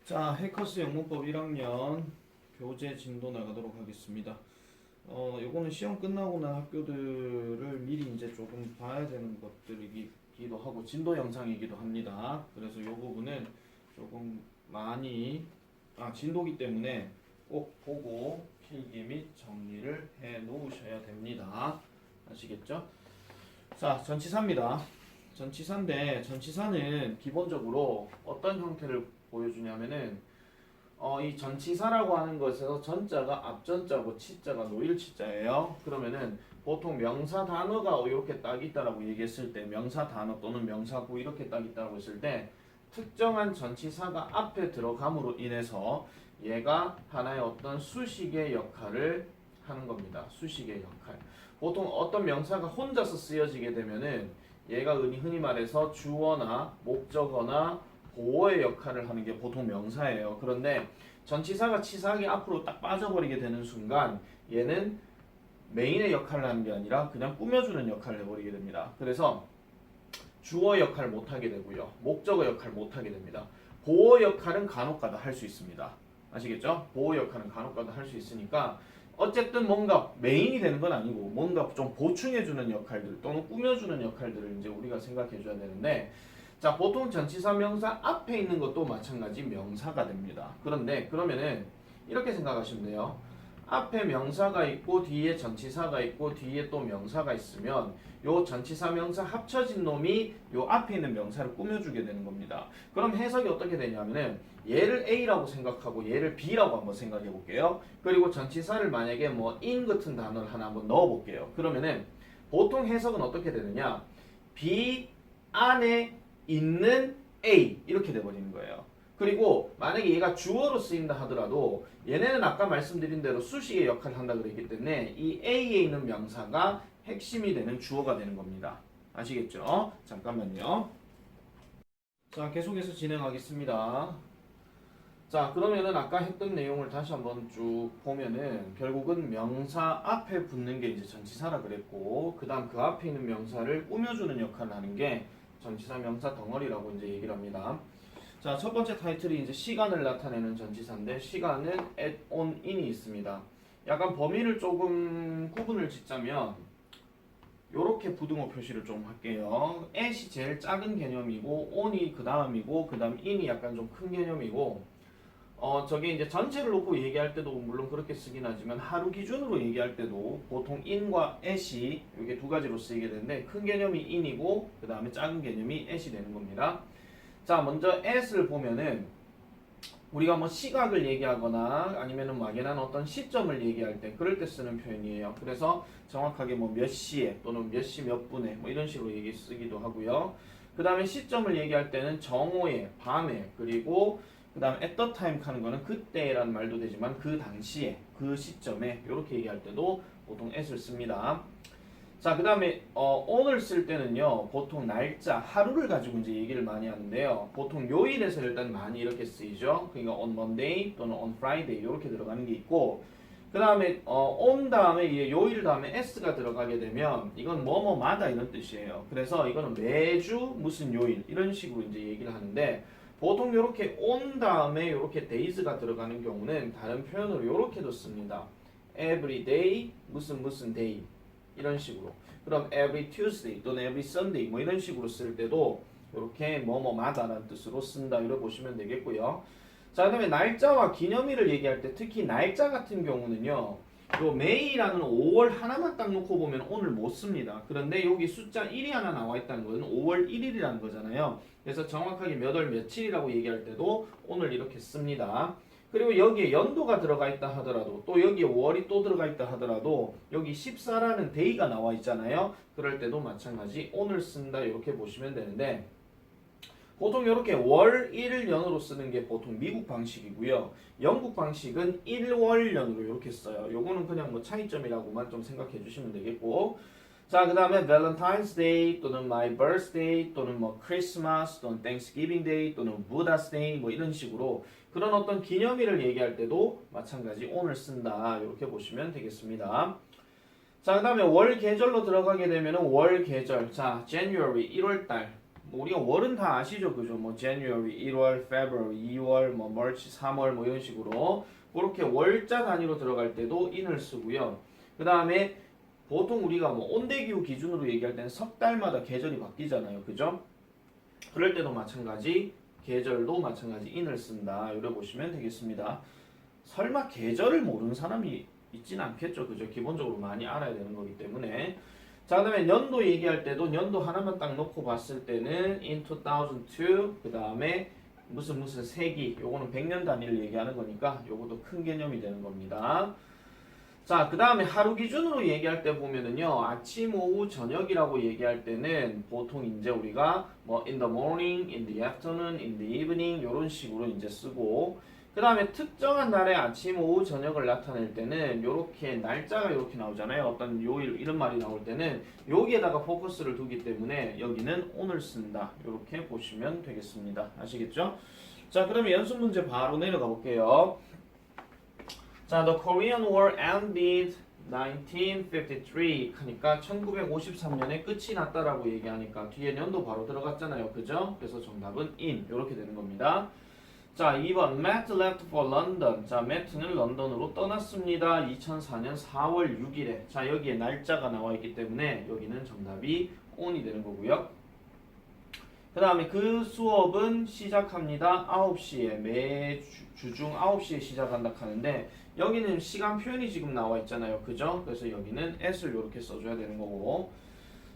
자, 해커스 영문법 1학년 교재 진도 나가도록 하겠습니다. 요거는 시험 끝나고 난 학교들을 미리 이제 조금 봐야 되는 것들이기도 하고 진도 영상이기도 합니다. 그래서 요 부분은 조금 많이 진도기 때문에 꼭 보고 필기 및 정리를 해 놓으셔야 됩니다. 아시겠죠? 자, 전치사입니다. 전치사인데 전치사는 기본적으로 어떤 형태를 보여주냐면은 이 전치사라고 하는 것에서 전자가 앞전자고 치자가 노일치자예요. 그러면은 보통 명사 단어가 이렇게 딱 있다라고 얘기했을 때 명사 단어 또는 명사구 이렇게 딱 있다고 했을 때 특정한 전치사가 앞에 들어감으로 인해서 얘가 하나의 어떤 수식의 역할을 하는 겁니다. 수식의 역할. 보통 어떤 명사가 혼자서 쓰여지게 되면은 얘가 흔히 말해서 주어나 목적어나 보어의 역할을 하는 게 보통 명사예요. 그런데 전치사가 치사하게 앞으로 딱 빠져버리게 되는 순간 얘는 메인의 역할을 하는 게 아니라 그냥 꾸며주는 역할을 해버리게 됩니다. 그래서 주어 역할을 못하게 되고요. 목적어 역할을 못하게 됩니다. 보어 역할은 간혹가다 할 수 있습니다. 아시겠죠? 보호 역할은 간혹가다 할 수 있으니까 어쨌든 뭔가 메인이 되는 건 아니고 뭔가 좀 보충해주는 역할들 또는 꾸며주는 역할들을 이제 우리가 생각해줘야 되는데 자 보통 전치사 명사 앞에 있는 것도 마찬가지 명사가 됩니다. 그런데 그러면은 이렇게 생각하시면 돼요. 앞에 명사가 있고 뒤에 전치사가 있고 뒤에 또 명사가 있으면 요 전치사 명사 합쳐진 놈이 요 앞에 있는 명사를 꾸며주게 되는 겁니다. 그럼 해석이 어떻게 되냐면은 얘를 A라고 생각하고 얘를 B라고 한번 생각해 볼게요. 그리고 전치사를 만약에 뭐 in 같은 단어를 하나 한번 넣어 볼게요. 그러면은 보통 해석은 어떻게 되느냐 B 안에 있는 A 이렇게 돼버리는 거예요. 그리고 만약에 얘가 주어로 쓰인다 하더라도 얘네는 아까 말씀드린 대로 수식의 역할을 한다 그랬기 때문에 이 A에 있는 명사가 핵심이 되는 주어가 되는 겁니다. 아시겠죠? 잠깐만요. 자, 계속해서 진행하겠습니다. 자, 그러면은 아까 했던 내용을 다시 한번 쭉 보면은 결국은 명사 앞에 붙는 게 이제 전치사라 그랬고 그 다음 그 앞에 있는 명사를 꾸며주는 역할을 하는 게 전치사 명사 덩어리라고 이제 얘기를 합니다. 자, 첫 번째 타이틀이 이제 시간을 나타내는 전치사인데 시간은 at, on, in이 있습니다. 약간 범위를 조금 구분을 짓자면 요렇게 부등호 표시를 좀 할게요. at이 제일 작은 개념이고 on이 그 다음이고 그 다음 in이 약간 좀 큰 개념이고 저게 이제 전체를 놓고 얘기할 때도 물론 그렇게 쓰긴 하지만 하루 기준으로 얘기할 때도 보통 in과 at이 이게 두 가지로 쓰이게 되는데 큰 개념이 in이고 그 다음에 작은 개념이 at이 되는 겁니다. 자, 먼저 at을 보면은 우리가 뭐 시각을 얘기하거나 아니면은 막연한 어떤 시점을 얘기할 때 그럴 때 쓰는 표현이에요. 그래서 정확하게 뭐 몇 시에 또는 몇 시 몇 분에 뭐 이런 식으로 쓰기도 하고요. 그 다음에 시점을 얘기할 때는 정오에, 밤에, 그리고 그 다음 at the time 하는 거는 그때라는 말도 되지만 그 당시에, 그 시점에 이렇게 얘기할 때도 보통 at을 씁니다. 자, 그 다음에 on을 쓸 때는요 보통 날짜, 하루를 가지고 이제 얘기를 많이 하는데요. 보통 요일에서 일단 많이 이렇게 쓰이죠. 그러니까 on Monday 또는 on Friday 이렇게 들어가는 게 있고 그 다음에 on 다음에 요일 다음에 s가 들어가게 되면 이건 뭐뭐마다 이런 뜻이에요. 그래서 이거는 매주 무슨 요일 이런 식으로 이제 얘기를 하는데 보통 이렇게 on 다음에 이렇게 days가 들어가는 경우는 다른 표현으로 이렇게도 씁니다. every day 무슨 무슨 day 이런 식으로. 그럼 every Tuesday 또는 every Sunday 뭐 이런 식으로 쓸 때도 이렇게 뭐뭐마다라는 뜻으로 쓴다 이렇게 보시면 되겠고요. 자, 그다음에 날짜와 기념일을 얘기할 때 특히 날짜 같은 경우는요. 요 May라는 5월 하나만 딱 놓고 보면 오늘 못 씁니다. 그런데 여기 숫자 1이 하나 나와 있다는 것은 5월 1일이라는 거잖아요. 그래서 정확하게 몇 월 며칠이라고 얘기할 때도 오늘 이렇게 씁니다. 그리고 여기에 연도가 들어가 있다 하더라도 또 여기에 월이 또 들어가 있다 하더라도 여기 14라는 데이가 나와 있잖아요. 그럴 때도 마찬가지 오늘 쓴다 이렇게 보시면 되는데 보통 이렇게 월, 일, 년으로 쓰는 게 보통 미국 방식이고요. 영국 방식은 일월년으로 이렇게 써요. 요거는 그냥 뭐 차이점이라고만 좀 생각해 주시면 되겠고 자, 그 다음에 Valentine's Day 또는 My Birthday 또는 뭐 Christmas 또는 Thanksgiving Day 또는 Buddha's Day 뭐 이런 식으로 그런 어떤 기념일을 얘기할 때도 마찬가지 오늘 쓴다 이렇게 보시면 되겠습니다. 자, 그 다음에 월 계절로 들어가게 되면 월 계절 자 January 1월달 뭐 우리가 월은 다 아시죠, 그죠? 뭐 January, 1월, February, 2월, 뭐 March, 3월 뭐 이런 식으로 그렇게 월자 단위로 들어갈 때도 in을 쓰고요. 그 다음에 보통 우리가 뭐 온대기후 기준으로 얘기할 때는 석 달마다 계절이 바뀌잖아요, 그죠? 그럴 때도 마찬가지, 계절도 마찬가지 in을 쓴다. 이래 보시면 되겠습니다. 설마 계절을 모르는 사람이 있진 않겠죠, 그죠? 기본적으로 많이 알아야 되는 거기 때문에. 자, 그 다음에 연도 얘기할 때도 연도 하나만 딱 놓고 봤을 때는 in 2002, 그 다음에 무슨 세기, 요거는 100년 단위를 얘기하는 거니까 요것도 큰 개념이 되는 겁니다. 자, 그 다음에 하루 기준으로 얘기할 때 보면은요, 아침, 오후, 저녁이라고 얘기할 때는 보통 이제 우리가 뭐 in the morning, in the afternoon, in the evening 요런 식으로 이제 쓰고, 그 다음에 특정한 날의 아침, 오후, 저녁을 나타낼 때는 요렇게 날짜가 요렇게 나오잖아요. 어떤 요일 이런 말이 나올 때는 여기에다가 포커스를 두기 때문에 여기는 오늘 쓴다. 요렇게 보시면 되겠습니다. 아시겠죠? 자, 그러면 연습 문제 바로 내려가 볼게요. 자, the Korean War ended 1953 하니까 1953년에 끝이 났다라고 얘기하니까 뒤에 년도 바로 들어갔잖아요. 그죠? 그래서 정답은 in 이렇게 되는 겁니다. 자, 2번 Matt left for London. 자, Matt는 런던으로 떠났습니다. 2004년 4월 6일에. 자, 여기에 날짜가 나와 있기 때문에 여기는 정답이 on이 되는 거고요. 그 다음에 그 수업은 시작합니다. 9시에 매 주중 9시에 시작한다 하는데 여기는 시간 표현이 지금 나와 있잖아요. 그죠? 그래서 여기는 at을 이렇게 써줘야 되는 거고.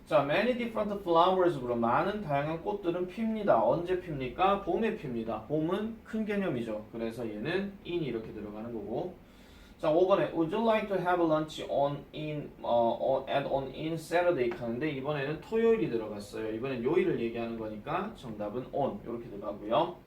자, many different flowers로 많은 다양한 꽃들은 핍니다. 언제 핍니까? 봄에 핍니다. 봄은 큰 개념이죠. 그래서 얘는 in이 이렇게 들어가는 거고. 자, 5번에 would you like to have lunch on Saturday 하는데 이번에는 토요일이 들어갔어요. 이번엔 요일을 얘기하는 거니까 정답은 on 이렇게 들어가고요.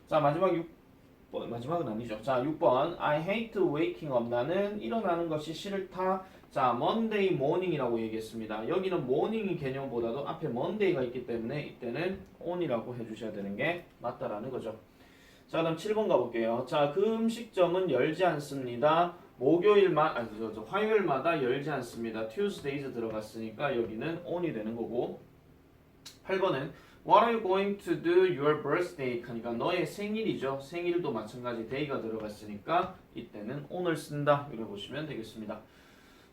자, 마지막은 아니죠. 자, 6번 I hate waking up. 나는 일어나는 것이 싫다. 자, Monday morning이라고 얘기했습니다. 여기는 morning이 개념보다도 앞에 Monday가 있기 때문에 이때는 on이라고 해주셔야 되는 게 맞다라는 거죠. 자, 그다음 7번 가볼게요. 자, 그 음식점은 열지 않습니다. 화요일마다 열지 않습니다. Tuesdays 들어갔으니까 여기는 on이 되는 거고. 8번은 What are you going to do your birthday? 하니까 너의 생일이죠. 생일도 마찬가지 day가 들어갔으니까 이때는 on을 쓴다. 이렇게 보시면 되겠습니다.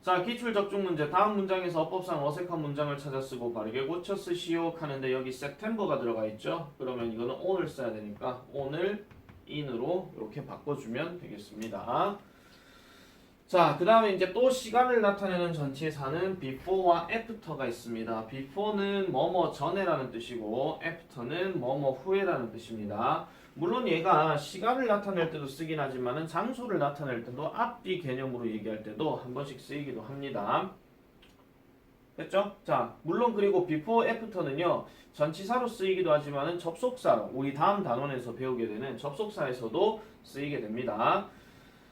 자, 기출 적중 문제. 다음 문장에서 어법상 어색한 문장을 찾아 쓰고 바르게 고쳐 쓰시오 하는데 여기 September가 들어가 있죠. 그러면 이거는 on을 써야 되니까 on을 in으로 이렇게 바꿔주면 되겠습니다. 자, 그 다음에 이제 또 시간을 나타내는 전치사는 before와 after가 있습니다. before는 뭐뭐 전에라는 뜻이고 after는 뭐뭐 후에라는 뜻입니다. 물론 얘가 시간을 나타낼 때도 쓰긴 하지만은 장소를 나타낼 때도 앞뒤 개념으로 얘기할 때도 한 번씩 쓰이기도 합니다. 됐죠? 자, 물론 그리고 before, after는요 전치사로 쓰이기도 하지만은 접속사로 우리 다음 단원에서 배우게 되는 접속사에서도 쓰이게 됩니다.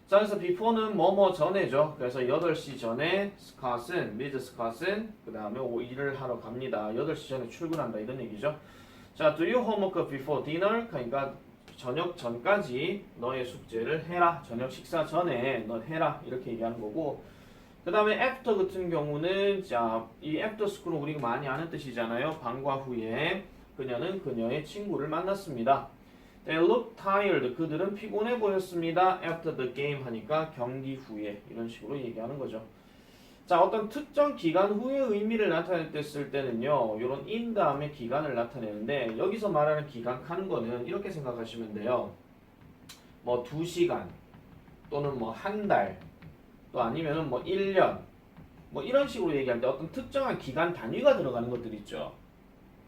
자, 그래서 before는 뭐뭐 전에죠. 그래서 8시 전에 스캇은, 미드 스캇은 그 다음에 일을 하러 갑니다. 8시 전에 출근한다 이런 얘기죠. 자, do your homework before dinner? 그러니까 저녁 전까지 너의 숙제를 해라. 저녁 식사 전에 너 해라. 이렇게 얘기하는 거고. 그 다음에 after 같은 경우는 자, 이 after school은 우리가 많이 아는 뜻이잖아요. 방과 후에 그녀는 그녀의 친구를 만났습니다. They look tired. 그들은 피곤해 보였습니다. After the game 하니까 경기 후에 이런 식으로 얘기하는 거죠. 자, 어떤 특정 기간 후의 의미를 나타낼 때 쓸 때는요. 이런 in 다음에 기간을 나타내는데 여기서 말하는 기간 하는 거는 이렇게 생각하시면 돼요. 뭐 2시간 또는 뭐 한 달 또 아니면은 뭐 1년 뭐 이런 식으로 얘기할 때 어떤 특정한 기간 단위가 들어가는 것들 있죠.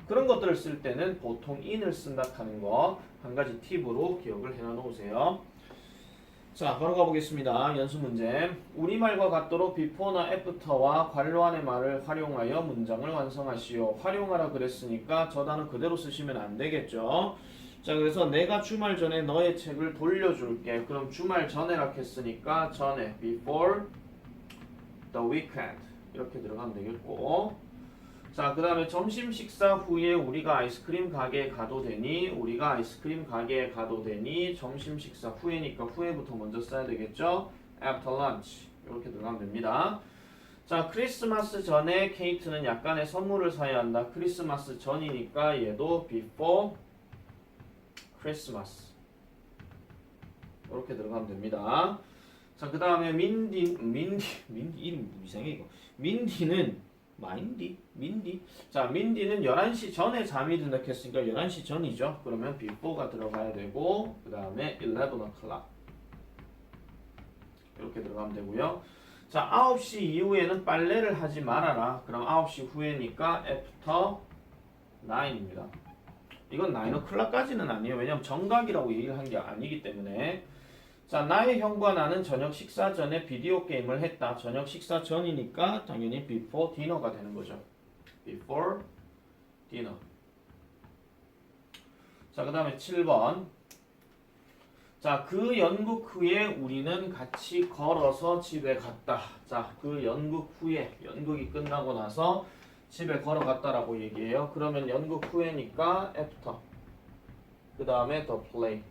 그런 것들을 쓸 때는 보통 in을 쓴다 하는 거 한 가지 팁으로 기억을 해놔 놓으세요. 자, 바로 가보겠습니다. 연습 문제. 우리말과 같도록 before나 after와 괄호 안의 말을 활용하여 문장을 완성하시오. 활용하라 그랬으니까 저 단어 그대로 쓰시면 안 되겠죠. 자, 그래서 내가 주말 전에 너의 책을 돌려줄게. 그럼 주말 전에라 했으니까 전에 before the weekend 이렇게 들어가면 되겠고. 자, 그 다음에 점심 식사 후에 우리가 아이스크림 가게에 가도 되니 우리가 아이스크림 가게에 가도 되니 점심 식사 후에니까 후에부터 먼저 써야 되겠죠. After lunch 이렇게 들어가면 됩니다. 자, 크리스마스 전에 케이트는 약간의 선물을 사야 한다. 크리스마스 전이니까 얘도 before Christmas. 이렇게 들어가면 됩니다. 자, 그 다음에 민디 이름 이상해 이거. 민디. 자, 민디는 11시 전에 잠이 든다 했으니까 11시 전이죠. 그러면 before가 들어가야 되고 그 다음에 11 o'clock 이렇게 들어가면 되고요. 자, 9시 이후에는 빨래를 하지 말아라. 그럼 9시 후에니까 after 9입니다. 이건 9 o'clock까지는 아니에요. 왜냐면 정각이라고 얘기를 한 게 아니기 때문에. 자, 나의 형과 나는 저녁 식사 전에 비디오 게임을 했다. 저녁 식사 전이니까 당연히 before dinner가 되는 거죠. before dinner. 자, 그 다음에 7번. 자, 그 연극 후에 우리는 같이 걸어서 집에 갔다. 자, 그 연극 후에, 연극이 끝나고 나서 집에 걸어갔다라고 얘기해요. 그러면 연극 후에니까 after. 그 다음에 the play.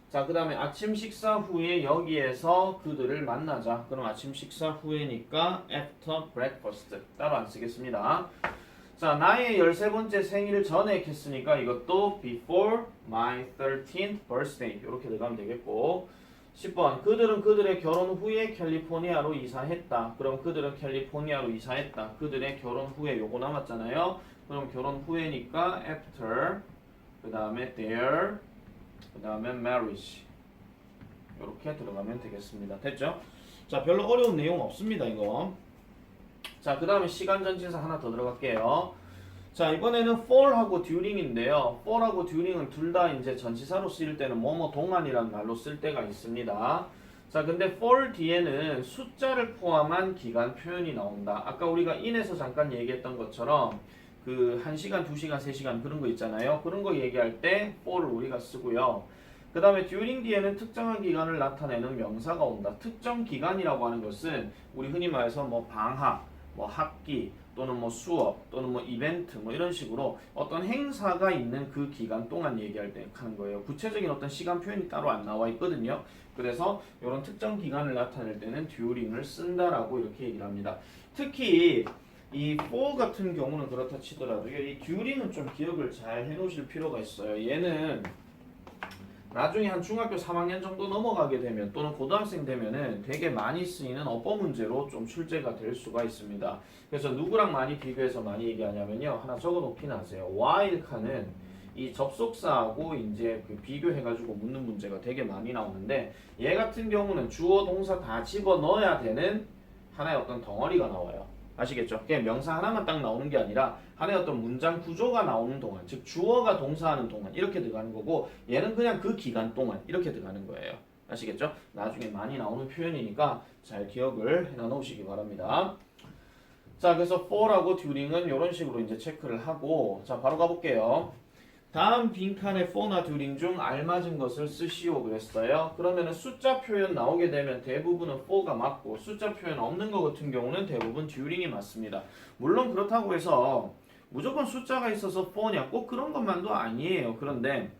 자, 그 다음에 아침 식사 후에 여기에서 그들을 만나자. 그럼 아침 식사 후에니까 after breakfast. 따로 안 쓰겠습니다. 자, 나의 13번째 생일 전에 했으니까 이것도 before my 13th birthday 이렇게 들어가면 되겠고 10번 그들은 그들의 결혼 후에 캘리포니아로 이사했다. 그럼 그들은 캘리포니아로 이사했다. 그들의 결혼 후에 요거 남았잖아요. 그럼 결혼 후에니까 after 그 다음에 their 그 다음에 marriage 이렇게 들어가면 되겠습니다. 됐죠? 자, 별로 어려운 내용 없습니다. 이거 자, 그 다음에 시간 전치사 하나 더 들어갈게요. 자, 이번에는 for하고 during인데요. for하고 during은 둘 다 이제 전치사로 쓰일 때는 뭐뭐 동안이라는 말로 쓸 때가 있습니다. 자, 근데 for 뒤에는 숫자를 포함한 기간 표현이 나온다. 아까 우리가 in에서 잠깐 얘기했던 것처럼 그 1시간, 2시간, 3시간 그런 거 있잖아요. 그런 거 얘기할 때 for를 우리가 쓰고요. 그 다음에 during 뒤에는 특정한 기간을 나타내는 명사가 온다. 특정 기간이라고 하는 것은 우리 흔히 말해서 뭐 방학, 뭐 학기 또는 뭐 수업 또는 뭐 이벤트 뭐 이런 식으로 어떤 행사가 있는 그 기간 동안 얘기할 때 하는 거예요. 구체적인 어떤 시간 표현이 따로 안 나와 있거든요. 그래서 이런 특정 기간을 나타낼 때는 during을 쓴다라고 이렇게 얘기를 합니다. 특히 이 for 같은 경우는 그렇다 치더라도요. 이 during은 좀 기억을 잘 해놓으실 필요가 있어요. 얘는 나중에 한 중학교 3학년 정도 넘어가게 되면 또는 고등학생 되면은 되게 많이 쓰이는 어법 문제로 좀 출제가 될 수가 있습니다. 그래서 누구랑 많이 비교해서 많이 얘기하냐면요. 하나 적어 놓긴 하세요. while 칸은 이 접속사하고 이제 그 비교해가지고 묻는 문제가 되게 많이 나오는데 얘 같은 경우는 주어 동사 다 집어 넣어야 되는 하나의 어떤 덩어리가 나와요. 아시겠죠? 그냥 명사 하나만 딱 나오는 게 아니라 하나의 어떤 문장 구조가 나오는 동안, 즉 주어가 동사하는 동안 이렇게 들어가는 거고 얘는 그냥 그 기간 동안 이렇게 들어가는 거예요. 아시겠죠? 나중에 많이 나오는 표현이니까 잘 기억을 해놔 놓으시기 바랍니다. 자, 그래서 for하고 during은 이런 식으로 이제 체크를 하고 자, 바로 가볼게요. 다음 빈칸에 for나 during 중 알맞은 것을 쓰시오 그랬어요. 그러면은 숫자 표현 나오게 되면 대부분은 for가 맞고 숫자 표현 없는 것 같은 경우는 대부분 during이 맞습니다. 물론 그렇다고 해서 무조건 숫자가 있어서 for냐 꼭 그런 것만도 아니에요. 그런데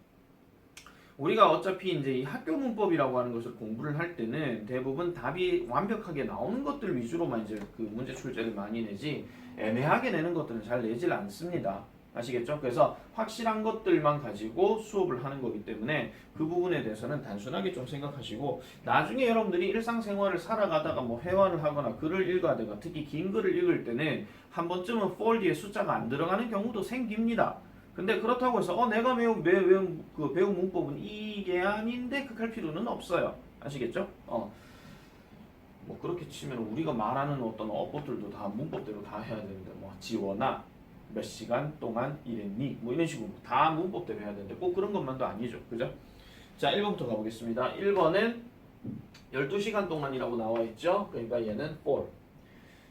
우리가 어차피 이제 이 학교 문법이라고 하는 것을 공부를 할 때는 대부분 답이 완벽하게 나오는 것들 위주로만 이제 그 문제 출제를 많이 내지 애매하게 내는 것들은 잘 내질 않습니다. 아시겠죠? 그래서 확실한 것들만 가지고 수업을 하는 거기 때문에 그 부분에 대해서는 단순하게 좀 생각하시고 나중에 여러분들이 일상생활을 살아가다가 뭐 회화를 하거나 글을 읽어야되거나 특히 긴 글을 읽을 때는 한 번쯤은 for 뒤에 숫자가 안 들어가는 경우도 생깁니다. 근데 그렇다고 해서 내가 배운 문법은 이게 아닌데 그럴 필요는 없어요. 아시겠죠? 뭐 그렇게 치면 우리가 말하는 어떤 어법들도 다 문법대로 다 해야 되는데 뭐 지원아 몇 시간 동안 일했니? 뭐 이런 식으로 다 문법대로 해야 되는데 꼭 그런 것만도 아니죠. 그죠? 자, 1번부터 가보겠습니다. 1번은 12시간 동안이라고 나와 있죠. 그러니까 얘는 for.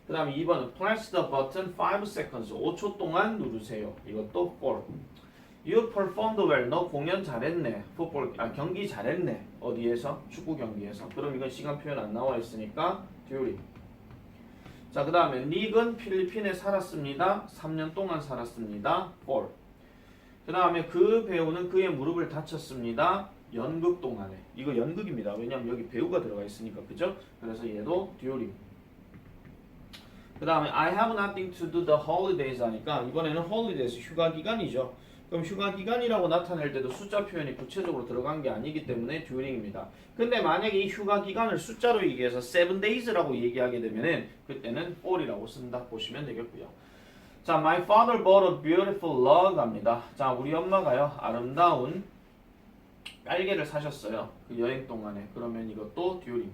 그 다음에 2번은 press the button 5 seconds. 5초 동안 누르세요. 이것도 for. You performed well. 너 공연 잘했네. 경기 잘했네. 어디에서? 축구 경기에서. 그럼 이건 시간 표현 안 나와 있으니까 during. 자, 그 다음에 닉은 필리핀에 살았습니다. 3년 동안 살았습니다. for. 그 다음에 그 배우는 그의 무릎을 다쳤습니다. 연극 동안에. 이거 연극입니다. 왜냐면 여기 배우가 들어가 있으니까. 그죠? 그래서 얘도 during. 그 다음에 I have nothing to do the holidays 하니까 이번에는 holidays 휴가 기간이죠. 그럼 휴가 기간이라고 나타낼 때도 숫자 표현이 구체적으로 들어간 게 아니기 때문에 during입니다. 근데 만약에 이 휴가 기간을 숫자로 얘기해서 7days라고 얘기하게 되면은 그때는 for이라고 쓴다 보시면 되겠고요. 자, my father bought a beautiful rug 합니다. 자, 우리 엄마가요 아름다운 깔개를 사셨어요. 그 여행 동안에. 그러면 이것도 during.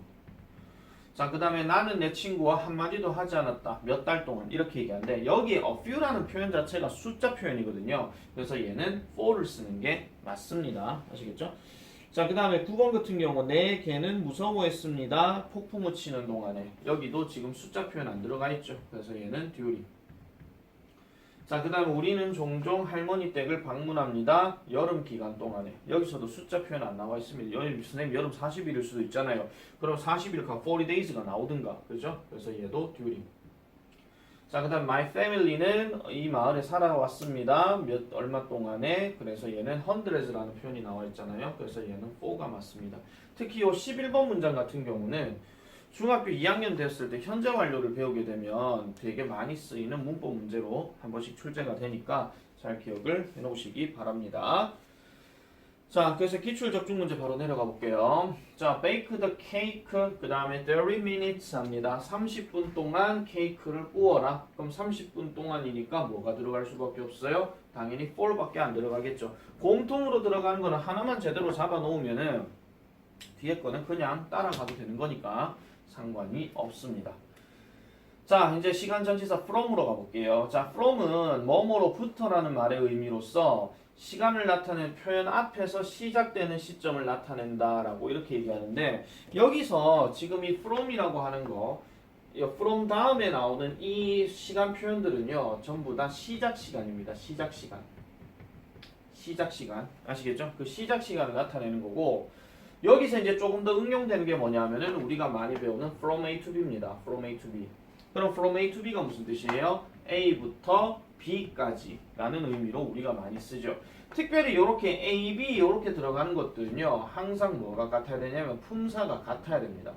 자, 그 다음에 나는 내 친구와 한마디도 하지 않았다. 몇 달 동안. 이렇게 얘기하는데 여기 a few라는 표현 자체가 숫자 표현이거든요. 그래서 얘는 for를 쓰는 게 맞습니다. 아시겠죠? 자, 그 다음에 9번 같은 경우 내 개는 무서워했습니다. 폭풍을 치는 동안에. 여기도 지금 숫자 표현 안 들어가 있죠. 그래서 얘는 during. 자, 그 다음에 우리는 종종 할머니 댁을 방문합니다. 여름 기간 동안에. 여기서도 숫자 표현 안 나와 있습니다. 선생님 여름 40일일 수도 있잖아요. 그럼 40일과 40days가 나오든가. 그죠? 그래서 얘도 during. 자, 그 다음 my family는 이 마을에 살아왔습니다. 얼마 동안에. 그래서 얘는 hundreds라는 표현이 나와 있잖아요. 그래서 얘는 for가 맞습니다. 특히 이 11번 문장 같은 경우는 중학교 2학년 됐을 때 현재 완료를 배우게 되면 되게 많이 쓰이는 문법 문제로 한 번씩 출제가 되니까 잘 기억을 해놓으시기 바랍니다. 자, 그래서 기출 적중 문제 바로 내려가 볼게요. 자, bake the cake 그 다음에 30 minutes 합니다. 30분 동안 케이크를 구워라. 그럼 30분 동안이니까 뭐가 들어갈 수밖에 없어요? 당연히 for밖에 안 들어가겠죠. 공통으로 들어가는 거는 하나만 제대로 잡아 놓으면은 뒤에 거는 그냥 따라가도 되는 거니까 상관이 없습니다. 자, 이제 시간 전치사 from으로 가볼게요. 자, from은 뭐뭐로부터라는 말의 의미로서 시간을 나타내는 표현 앞에서 시작되는 시점을 나타낸다라고 이렇게 얘기하는데 여기서 지금 이 from이라고 하는 거 from 다음에 나오는 이 시간 표현들은요 전부 다 시작 시간입니다. 시작 시간. 시작 시간. 아시겠죠? 그 시작 시간을 나타내는 거고 여기서 이제 조금 더 응용되는 게 뭐냐면은 우리가 많이 배우는 from A to B입니다. from A to B. 그럼 from A to B가 무슨 뜻이에요? A부터 B까지 라는 의미로 우리가 많이 쓰죠. 특별히 이렇게 A, B 이렇게 들어가는 것들은요 항상 뭐가 같아야 되냐면 품사가 같아야 됩니다.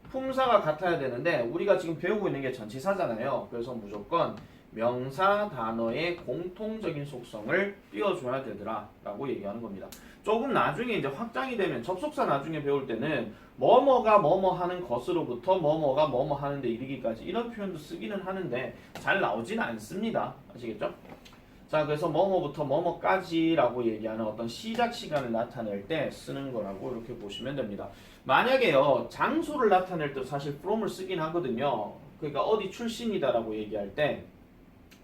품사가 같아야 되는데 우리가 지금 배우고 있는 게 전치사잖아요. 그래서 무조건 명사 단어의 공통적인 속성을 띄워줘야 되더라 라고 얘기하는 겁니다. 조금 나중에 이제 확장이 되면 접속사 나중에 배울 때는 뭐뭐가 뭐뭐 하는 것으로부터 뭐뭐가 뭐뭐 하는데 이르기까지 이런 표현도 쓰기는 하는데 잘 나오진 않습니다. 아시겠죠? 자, 그래서 뭐뭐부터 뭐뭐까지 라고 얘기하는 어떤 시작 시간을 나타낼 때 쓰는 거라고 이렇게 보시면 됩니다. 만약에요 장소를 나타낼 때 사실 from을 쓰긴 하거든요. 그러니까 어디 출신이다 라고 얘기할 때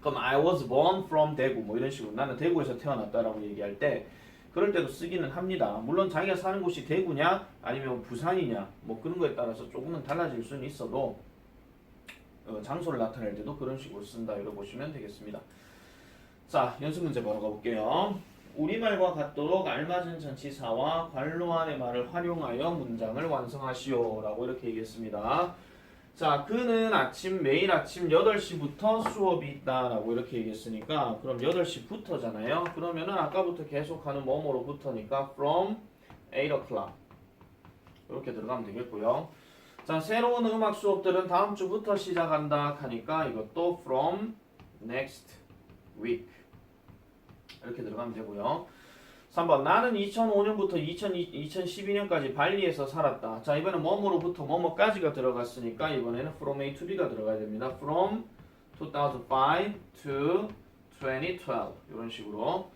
그럼 I was born from 대구 뭐 이런 식으로 나는 대구에서 태어났다라고 얘기할 때 그럴 때도 쓰기는 합니다. 물론 자기가 사는 곳이 대구냐 아니면 부산이냐 뭐 그런 거에 따라서 조금은 달라질 수는 있어도 장소를 나타낼 때도 그런 식으로 쓴다 이렇게 보시면 되겠습니다. 자, 연습 문제 바로 가볼게요. 우리말과 같도록 알맞은 전치사와 관로 안의 말을 활용하여 문장을 완성하시오 라고 이렇게 얘기했습니다. 자, 그는 매일 아침 8시부터 수업이 있다라고 이렇게 얘기했으니까 그럼 8시부터잖아요. 그러면은 아까부터 계속하는 뭐뭐로부터니까 from 8 o'clock 이렇게 들어가면 되겠고요. 자, 새로운 음악 수업들은 다음 주부터 시작한다 하니까 이것도 from next week 이렇게 들어가면 되고요. 3번 나는 2005년부터 2012년까지 발리에서 살았다. 자, 이번엔 뭐뭐로부터 뭐뭐까지가 들어갔으니까 이번에는 from A to B가 들어가야 됩니다. from 2005 to 2012 이런 식으로.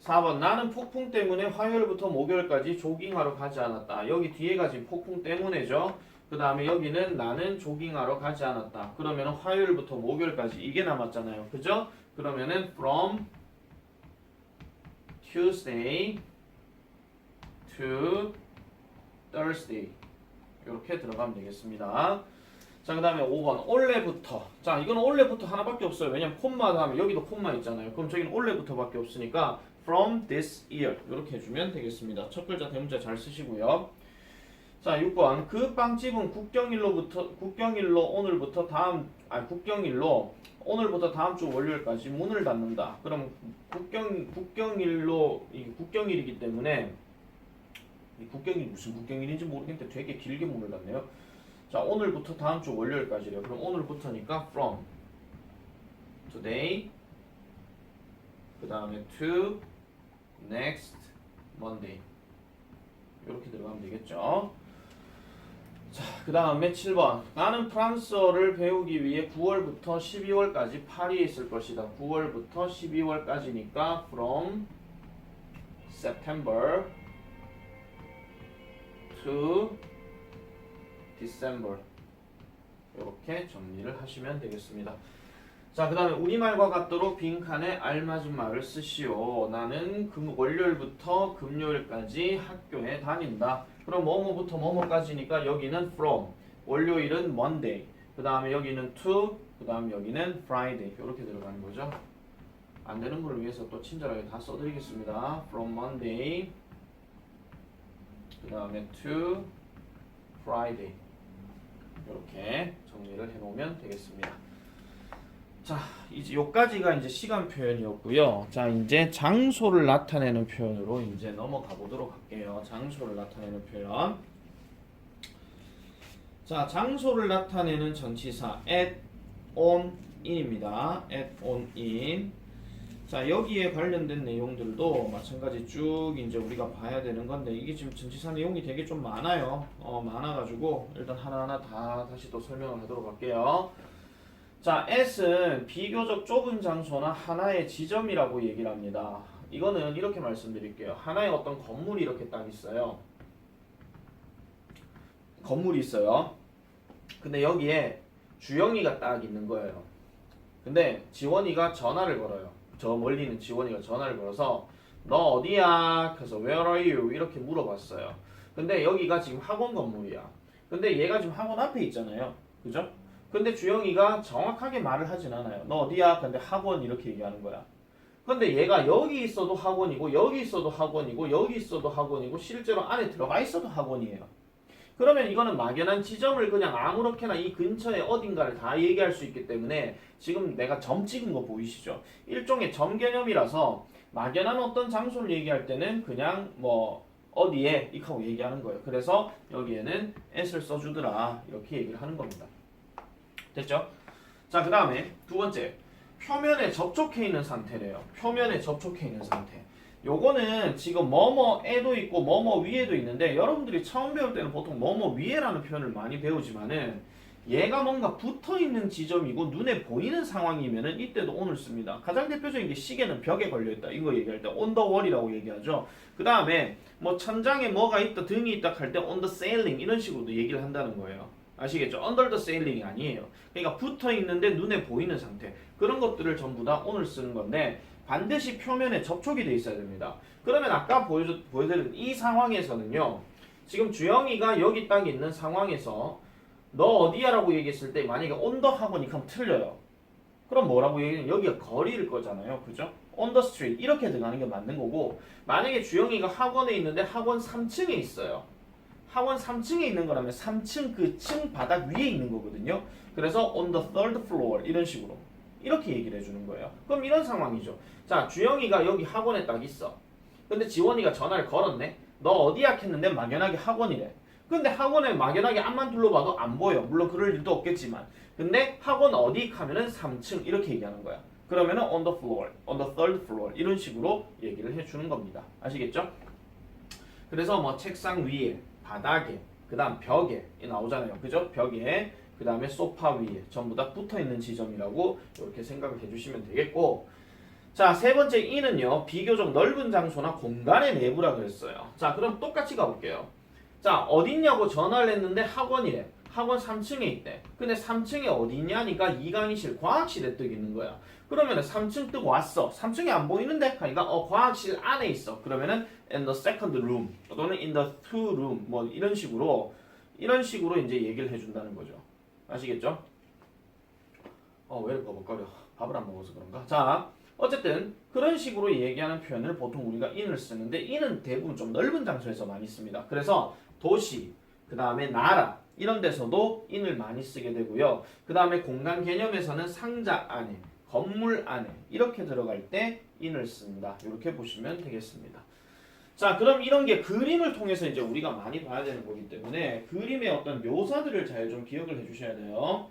4번 나는 폭풍 때문에 화요일부터 목요일까지 조깅하러 가지 않았다. 여기 뒤에가 지금 폭풍 때문에죠. 그 다음에 여기는 나는 조깅하러 가지 않았다. 그러면 화요일부터 목요일까지 이게 남았잖아요. 그죠? 그러면은 from Tuesday to Thursday 이렇게 들어가면 되겠습니다. 자, 그 다음에 5번 올해부터. 자, 이건 올해부터 하나밖에 없어요. 왜냐면 콤마 다음에 여기도 콤마 있잖아요. 그럼 저기는 올해부터밖에 없으니까 from this year 이렇게 해주면 되겠습니다. 첫 글자 대문자 잘 쓰시고요. 자, 6번 그 빵집은 국경일로 오늘부터 다음 주 월요일까지 문을 닫는다. 그럼 국경일이기 때문에 이 국경일 무슨 국경일인지 모르겠는데 되게 길게 문을 닫네요. 자, 오늘부터 다음 주 월요일까지래요. 그럼 오늘부터니까 from today 그 다음에 to next Monday 이렇게 들어가면 되겠죠. 자, 그 다음에 7번. 나는 프랑스어를 배우기 위해 9월부터 12월까지 파리에 있을 것이다. 9월부터 12월까지니까 from September to December 이렇게 정리를 하시면 되겠습니다. 자, 그 다음에 우리말과 같도록 빈칸에 알맞은 말을 쓰시오. 나는 월요일부터 금요일까지 학교에 다닌다. 그럼 뭐뭐부터 뭐뭐까지니까 여기는 from, 월요일은 Monday, 그 다음에 여기는 to, 그 다음 여기는 Friday 이렇게 들어가는 거죠. 안 되는 분을 위해서 또 친절하게 다 써드리겠습니다. from Monday, 그 다음에 to Friday 이렇게 정리를 해놓으면 되겠습니다. 자, 이제 요까지가 이제 시간 표현이었고요. 자, 이제 장소를 나타내는 표현으로 이제 넘어가 보도록 할게요. 장소를 나타내는 표현. 자, 장소를 나타내는 전치사 at, on, in입니다. at, on, in. 자, 여기에 관련된 내용들도 마찬가지 쭉 이제 우리가 봐야 되는 건데 이게 지금 전치사 내용이 되게 좀 많아요. 많아가지고 일단 하나하나 다 다시 또 설명을 하도록 할게요. 자, at은 비교적 좁은 장소나 하나의 지점이라고 얘기를 합니다. 이거는 이렇게 말씀드릴게요. 하나의 어떤 건물이 이렇게 딱 있어요. 건물이 있어요. 근데 여기에 주영이가 딱 있는 거예요. 근데 지원이가 전화를 걸어요. 저 멀리 있는 지원이가 전화를 걸어서 너 어디야? 그래서 where are you? 이렇게 물어봤어요. 근데 여기가 지금 학원 건물이야. 근데 얘가 지금 학원 앞에 있잖아요. 그죠? 근데 주영이가 정확하게 말을 하진 않아요. 너 어디야? 근데 학원 이렇게 얘기하는 거야. 근데 얘가 여기 있어도 학원이고 여기 있어도 학원이고 여기 있어도 학원이고 실제로 안에 들어가 있어도 학원이에요. 그러면 이거는 막연한 지점을 그냥 아무렇게나 이 근처에 어딘가를 다 얘기할 수 있기 때문에 지금 내가 점 찍은 거 보이시죠? 일종의 점 개념이라서 막연한 어떤 장소를 얘기할 때는 그냥 뭐 어디에 이렇게 하고 얘기하는 거예요. 그래서 여기에는 at을 써주더라 이렇게 얘기를 하는 겁니다. 됐죠? 자, 그 다음에 두 번째, 표면에 접촉해 있는 상태래요. 표면에 접촉해 있는 상태. 요거는 지금 뭐뭐에도 있고 뭐뭐 위에도 있는데 여러분들이 처음 배울 때는 보통 뭐뭐 위에라는 표현을 많이 배우지만은 얘가 뭔가 붙어 있는 지점이고 눈에 보이는 상황이면은 이때도 on을 씁니다. 가장 대표적인 게 시계는 벽에 걸려 있다. 이거 얘기할 때 on the wall이라고 얘기하죠. 그 다음에 뭐 천장에 뭐가 있다, 등이 있다 할 때 on the ceiling 이런 식으로도 얘기를 한다는 거예요. 아시겠죠? under the ceiling이 아니에요. 그러니까 붙어 있는데 눈에 보이는 상태. 그런 것들을 전부 다 on을 쓰는 건데 반드시 표면에 접촉이 돼 있어야 됩니다. 그러면 아까 보여드린 이 상황에서는요. 지금 주영이가 여기 딱 있는 상황에서 너 어디야? 라고 얘기했을 때 만약에 on the 학원이 그럼 틀려요. 그럼 뭐라고 얘기하면 여기가 거리일 거잖아요. 그죠? on the street 이렇게 들어가는 게 맞는 거고 만약에 주영이가 학원에 있는데 학원 3층에 있어요. 학원 3층에 있는 거라면 3층 그 층 바닥 위에 있는 거거든요. 그래서 on the third floor 이런 식으로 이렇게 얘기를 해주는 거예요. 그럼 이런 상황이죠. 자, 주영이가 여기 학원에 딱 있어. 근데 지원이가 전화를 걸었네. 너 어디야? 했는데 막연하게 학원이래. 근데 학원에 막연하게 앞만 둘러봐도 안 보여. 물론 그럴 일도 없겠지만. 근데 학원 어디 하면은 3층 이렇게 얘기하는 거야. 그러면은 on the floor, on the third floor 이런 식으로 얘기를 해주는 겁니다. 아시겠죠? 그래서 뭐 책상 위에, 바닥에, 그 다음 벽에 나오잖아요. 그죠? 벽에, 그 다음에 소파 위에 전부 다 붙어있는 지점이라고 이렇게 생각을 해주시면 되겠고 자, 세 번째 이는요. 비교적 넓은 장소나 공간의 내부라 그랬어요. 자, 그럼 똑같이 가볼게요. 자, 어딨냐고 전화를 했는데 학원이래. 학원 3층에 있대. 근데 3층에 어디 있냐니까 이강의실 과학실에 뜨고 있는 거야. 그러면은 3층 뜨고 왔어. 3층에 안 보이는데? 하니까 과학실 안에 있어. 그러면은 in the second room 또는 in the two room 뭐 이런 식으로 이제 얘기를 해준다는 거죠. 아시겠죠? 왜 이렇게 버벅거려? 밥을 안 먹어서 그런가? 자, 어쨌든 그런 식으로 얘기하는 표현을 보통 우리가 in을 쓰는데 in은 대부분 좀 넓은 장소에서 많이 씁니다. 그래서 도시, 그 다음에 나라 이런 데서도 in을 많이 쓰게 되고요. 그 다음에 공간 개념에서는 상자 안에, 건물 안에 이렇게 들어갈 때 in을 씁니다. 이렇게 보시면 되겠습니다. 자, 그럼 이런 게 그림을 통해서 이제 우리가 많이 봐야 되는 거기 때문에 그림의 어떤 묘사들을 잘 좀 기억을 해주셔야 돼요.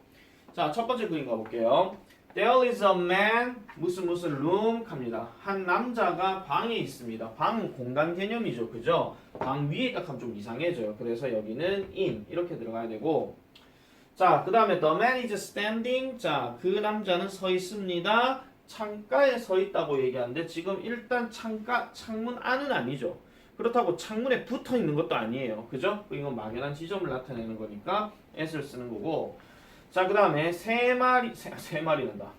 자, 첫 번째 그림 가볼게요. There is a man 무슨 무슨 room 갑니다. 한 남자가 방에 있습니다. 방은 공간 개념이죠, 그죠? 방 위에 딱 하면 좀 이상해져요. 그래서 여기는 in 이렇게 들어가야 되고, 자, 그 다음에 the man is standing. 자, 그 남자는 서 있습니다. 창가에 서 있다고 얘기하는데 지금 일단 창문 안은 아니죠. 그렇다고 창문에 붙어 있는 것도 아니에요. 그죠? 이건 막연한 지점을 나타내는 거니까 s를 쓰는 거고. 자, 그 다음에 세 마리는다.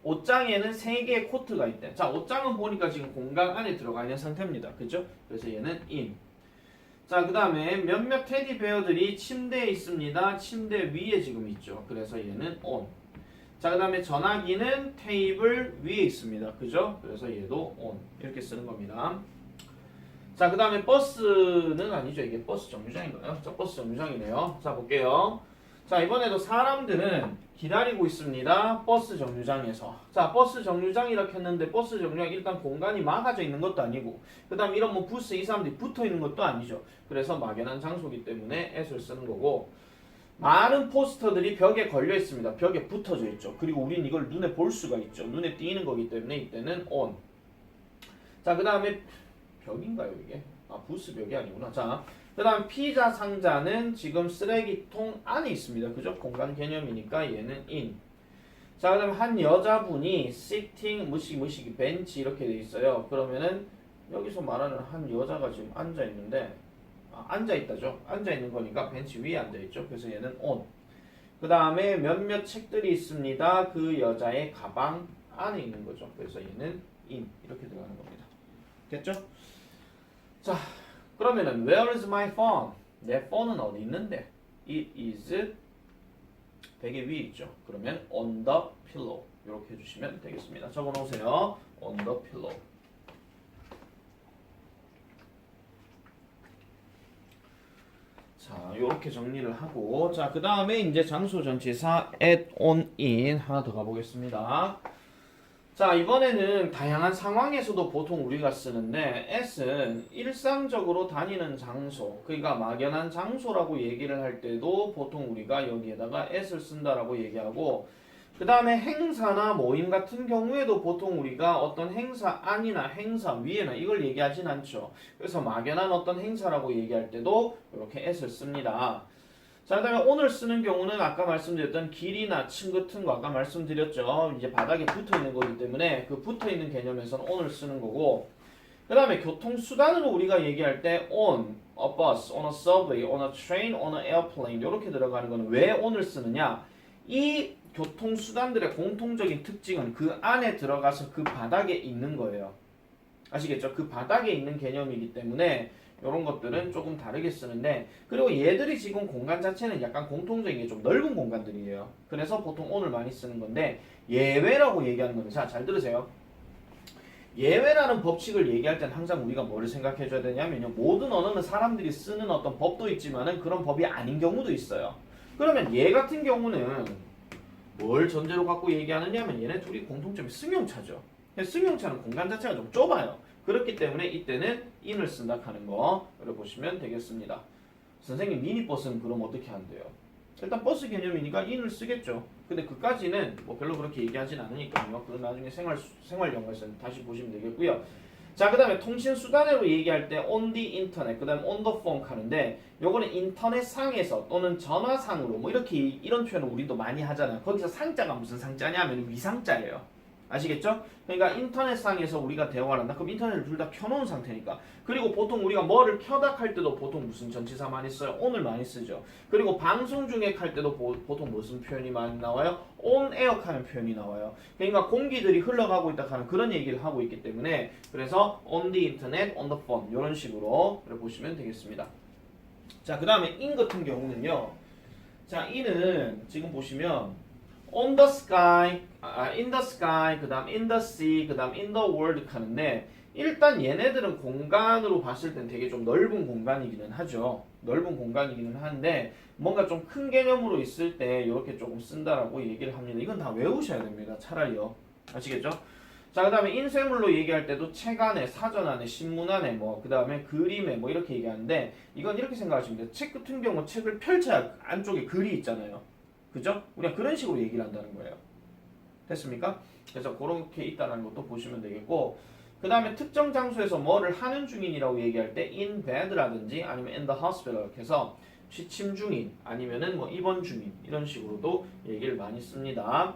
옷장에는 세 개의 코트가 있대. 자, 옷장은 보니까 지금 공간 안에 들어가 있는 상태입니다. 그죠? 그래서 얘는 in. 자, 그 다음에 몇몇 테디베어들이 침대에 있습니다. 침대 위에 지금 있죠. 그래서 얘는 on. 자, 그 다음에 전화기는 테이블 위에 있습니다. 그죠? 그래서 얘도 on. 이렇게 쓰는 겁니다. 자, 그 다음에 버스는 아니죠. 이게 버스 정류장인가요? 자, 버스 정류장이네요. 자, 볼게요. 자, 이번에도 사람들은 기다리고 있습니다. 버스 정류장에서. 자, 버스 정류장 이렇게 했는데 버스 정류장 일단 공간이 막아져 있는 것도 아니고, 그 다음 이런 뭐 부스 이 사람들이 붙어 있는 것도 아니죠. 그래서 막연한 장소이기 때문에 s를 쓰는 거고, 많은 포스터들이 벽에 걸려 있습니다. 벽에 붙어져 있죠. 그리고 우린 이걸 눈에 볼 수가 있죠. 눈에 띄는 거기 때문에 이때는 on. 자, 그 다음에 벽인가요 이게? 아, 부스 벽이 아니구나. 자, 그 다음 피자 상자는 지금 쓰레기통 안에 있습니다. 그죠? 공간 개념이니까 얘는 in. 자, 그 다음에 한 여자분이 sitting 무시기 벤치 이렇게 돼 있어요. 그러면은 여기서 말하는 한 여자가 지금 앉아 있는데, 앉아 있다죠. 앉아 있는 거니까 벤치 위에 앉아 있죠. 그래서 얘는 on. 그 다음에 몇몇 책들이 있습니다. 그 여자의 가방 안에 있는 거죠. 그래서 얘는 in 이렇게 들어가는 겁니다. 됐죠? 자, 그러면은 where is my phone? 내 폰은 어디 있는데? It is 베개 위에 있죠. 그러면 on the pillow 이렇게 해주시면 되겠습니다. 적어놓으세요. on the pillow. 자, 이렇게 정리를 하고, 자, 그 다음에 이제 장소 전치사 at, on, in 하나 더 가보겠습니다. 자, 이번에는 다양한 상황에서도 보통 우리가 쓰는데 s는 일상적으로 다니는 장소, 그러니까 막연한 장소라고 얘기를 할 때도 보통 우리가 여기에다가 s를 쓴다라고 얘기하고, 그 다음에 행사나 모임 같은 경우에도 보통 우리가 어떤 행사 안이나 행사 위에나 이걸 얘기하진 않죠. 그래서 막연한 어떤 행사라고 얘기할 때도 이렇게 s를 씁니다. 자, 그 다음에 오늘 쓰는 경우는 아까 말씀드렸던 길이나 층 같은 거 아까 말씀드렸죠. 이제 바닥에 붙어 있는 거기 때문에 그 붙어 있는 개념에서는 오늘 쓰는 거고, 그 다음에 교통수단으로 우리가 얘기할 때 on a bus, on a subway, on a train, on an airplane 이렇게 들어가는 거는 왜 오늘 쓰느냐? 이 교통수단들의 공통적인 특징은 그 안에 들어가서 그 바닥에 있는 거예요. 아시겠죠? 그 바닥에 있는 개념이기 때문에 이런 것들은 조금 다르게 쓰는데, 그리고 얘들이 지금 공간 자체는 약간 공통적인 게 좀 넓은 공간들이에요. 그래서 보통 오늘 많이 쓰는 건데, 예외라고 얘기하는 겁니다. 자, 잘 들으세요. 예외라는 법칙을 얘기할 땐 항상 우리가 뭐를 생각해 줘야 되냐면요, 모든 언어는 사람들이 쓰는 어떤 법도 있지만은 그런 법이 아닌 경우도 있어요. 그러면 얘 같은 경우는 뭘 전제로 갖고 얘기하느냐 하면 얘네 둘이 공통점이 승용차죠. 승용차는 공간 자체가 좀 좁아요. 그렇기 때문에 이때는 in을 쓴다 하는 거를 보시면 되겠습니다. 선생님 미니버스는 그럼 어떻게 한대요? 일단 버스 개념이니까 in을 쓰겠죠. 근데 그까지는 뭐 별로 그렇게 얘기하진 않으니까요. 그건 나중에 생활 영어에서 다시 보시면 되겠고요. 자, 그 다음에 통신수단으로 얘기할 때 on the internet, 그 다음에 on the phone 하는데, 요거는 인터넷 상에서 또는 전화상으로 뭐 이렇게 이런 표현을 우리도 많이 하잖아요. 거기서 상자가 무슨 상자냐면 위상자예요. 아시겠죠? 그러니까 인터넷상에서 우리가 대화를 한다. 그럼 인터넷을 둘 다 켜놓은 상태니까. 그리고 보통 우리가 뭐를 켜다 할 때도 보통 무슨 전치사 많이 써요? on을 많이 쓰죠. 그리고 방송 중에 할 때도 보통 무슨 표현이 많이 나와요? on air 하는 표현이 나와요. 그러니까 공기들이 흘러가고 있다 하는 그런 얘기를 하고 있기 때문에, 그래서 on the internet, on the phone 이런 식으로 보시면 되겠습니다. 자, 그 다음에 in 같은 경우는요. 자, in은 지금 보시면 on the sky, in the sky, 그 다음 in the sea, 그 다음 in the world 하는데, 일단 얘네들은 공간으로 봤을 땐 되게 좀 넓은 공간이기는 하죠. 넓은 공간이기는 한데 뭔가 좀 큰 개념으로 있을 때 이렇게 조금 쓴다라고 얘기를 합니다. 이건 다 외우셔야 됩니다. 차라리요. 아시겠죠? 자, 그 다음에 인쇄물로 얘기할 때도 책 안에, 사전 안에, 신문 안에, 그 다음에 그림에 이렇게 얘기하는데, 이건 이렇게 생각하시면 돼요. 책 같은 경우 책을 펼쳐야 안쪽에 글이 있잖아요. 그죠? 우리가 그런 식으로 얘기를 한다는 거예요. 됐습니까? 그래서 그렇게 있다는 것도 보시면 되겠고, 그 다음에 특정 장소에서 뭐를 하는 중인이라고 얘기할 때 in bed라든지 아니면 in the hospital 이렇게 해서 취침 중인 아니면은 입원 중인 이런 식으로도 얘기를 많이 씁니다.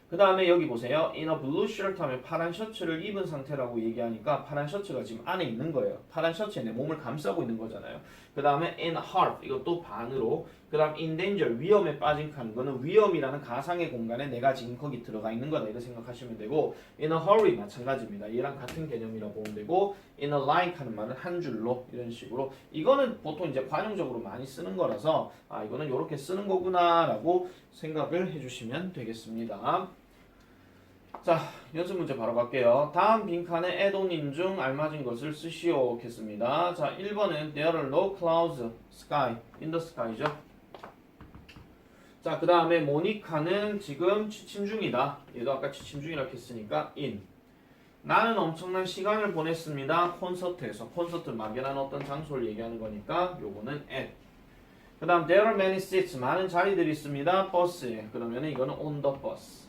그 다음에 여기 보세요. in a blue shirt 하면 파란 셔츠를 입은 상태라고 얘기하니까 파란 셔츠가 지금 안에 있는 거예요. 파란 셔츠에 내 몸을 감싸고 있는 거잖아요. 그 다음에 in a heart 이것도 반으로. 그 다음 in danger 위험에 빠진 칸 거는 위험이라는 가상의 공간에 내가 지금 거기 들어가 있는 거다 이렇게 생각하시면 되고 in a hurry 마찬가지입니다. 얘랑 같은 개념이라고 보면 되고 in a line 하는 말은 한 줄로 이런 식으로 이거는 보통 이제 관용적으로 많이 쓰는 거라서 이거는 이렇게 쓰는 거구나 라고 생각을 해주시면 되겠습니다. 자, 연습 문제 바로 갈게요. 다음 빈칸에 add-on인 중 알맞은 것을 쓰시오겠습니다. 자, 1번은 there are no clouds sky in the sky죠. 자, 그 다음에 모니카는 지금 취침 중이다. 얘도 아까 취침 중이라고 했으니까 in. 나는 엄청난 시간을 보냈습니다. 콘서트에서. 콘서트 막연한 어떤 장소를 얘기하는 거니까 요거는 at. 그 다음 there are many seats 많은 자리들이 있습니다. 버스에. 그러면 이거는 on the bus.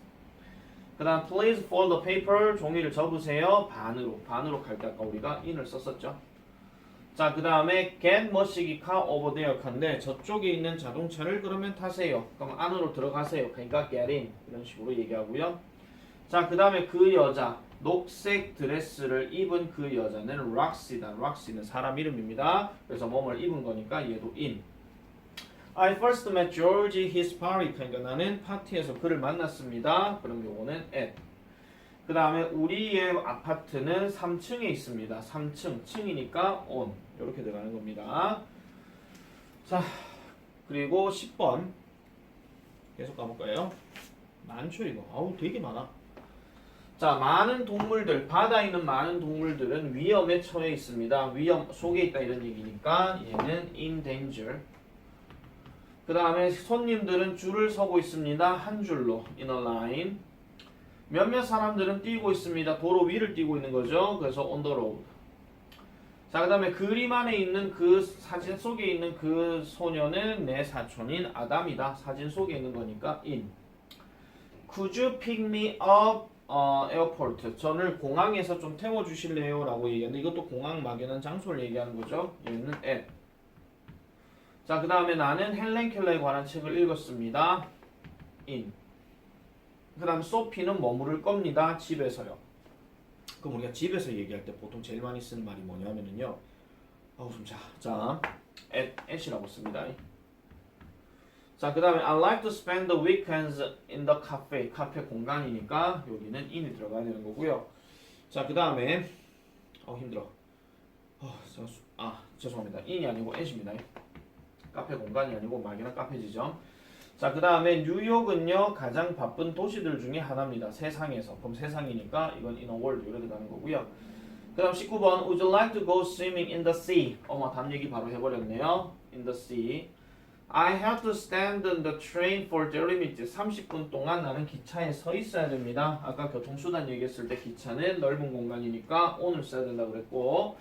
그 다음 please fold the paper 종이를 접으세요. 반으로 갈 때 아까 우리가 in을 썼었죠. 자, 그 다음에 get 머시기 car over there 칸인데 저쪽에 있는 자동차를 그러면 타세요. 그럼 안으로 들어가세요. 그러니까 get in 이런 식으로 얘기하고요. 자, 그 다음에 그 여자 녹색 드레스를 입은 그 여자는 Roxy다. Roxy는 사람 이름입니다. 그래서 뭐뭘 입은 거니까 얘도 in. I first met George his party. 그러니까 나는 파티에서 그를 만났습니다. 그럼 요거는 at. 그 다음에 우리의 아파트는 3층에 있습니다. 3층, 층이니까 on. 이렇게 들어가는 겁니다. 자, 그리고 10번 계속 가볼까요? 많죠 이거. 아우 되게 많아. 자, 많은 동물들, 바다에 있는 많은 동물들은 위험에 처해 있습니다. 위험 속에 있다 이런 얘기니까 얘는 in danger. 그 다음에 손님들은 줄을 서고 있습니다. 한 줄로 in a line. 몇몇 사람들은 뛰고 있습니다. 도로 위를 뛰고 있는 거죠. 그래서 on the road. 자, 그 다음에 그림 안에 있는 그 사진 속에 있는 그 소녀는 내 사촌인 아담이다. 사진 속에 있는 거니까 in. Could you pick me up airport? 저를 공항에서 좀 태워주실래요? 라고 얘기하는데 이것도 공항 막연한 장소를 얘기하는 거죠. 얘는 at. 자, 그 다음에 나는 헬렌 켈러에 관한 책을 읽었습니다. in. 그 다음 소피는 머무를 겁니다. 집에서요. 그럼 우리가 집에서 얘기할 때 보통 제일 많이 쓰는 말이 뭐냐면요. 자, at이라고 씁니다. 자, 그 다음에 I like to spend the weekends in the cafe. 카페 공간이니까 여기는 in이 들어가야 되는 거고요. 자, 그 다음에 힘들어. 죄송합니다. in이 아니고 at입니다. 카페 공간이 아니고 막연한 카페지점. 자, 그 다음에 뉴욕은요 가장 바쁜 도시들 중에 하나입니다. 세상에서. 그럼 세상이니까 이건 in a world 이렇게 가는 거고요. 그 다음 19번 Would you like to go swimming in the sea? 답 얘기 바로 해버렸네요. in the sea. I have to stand on the train for 30 minutes. 30분 동안 나는 기차에 서 있어야 됩니다. 아까 교통수단 얘기했을 때 기차는 넓은 공간이니까 on을 써야 된다고 그랬고.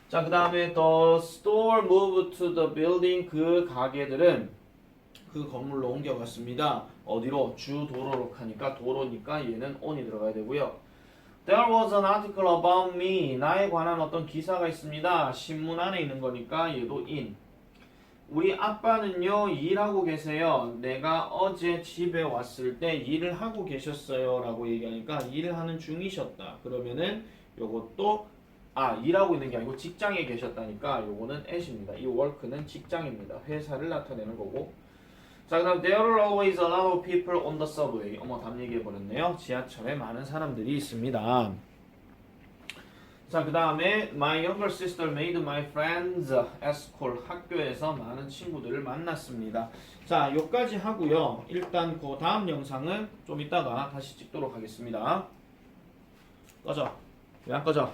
자, 그 다음에 the store moved to the building. 그 가게들은 그 건물로 옮겨갔습니다. 어디로? 주 도로로 가니까 도로니까 얘는 on이 들어가야 되고요. There was an article about me. 나에 관한 어떤 기사가 있습니다. 신문 안에 있는 거니까 얘도 in. 우리 아빠는요 일하고 계세요. 내가 어제 집에 왔을 때 일을 하고 계셨어요 라고 얘기하니까 일을 하는 중이셨다. 그러면은 요것도 일하고 있는 게 아니고 직장에 계셨다니까 요거는 at입니다. 이 work는 직장입니다. 회사를 나타내는 거고. 자, 그 다음 There are always a lot of people on the subway. 답 얘기해버렸네요. 지하철에 많은 사람들이 있습니다. 자, 그 다음에 My younger sister made my friends at school. 학교에서 많은 친구들을 만났습니다. 자, 여기까지 하고요. 일단 그 다음 영상은 좀 이따가 다시 찍도록 하겠습니다. 꺼져. 왜 안 꺼져?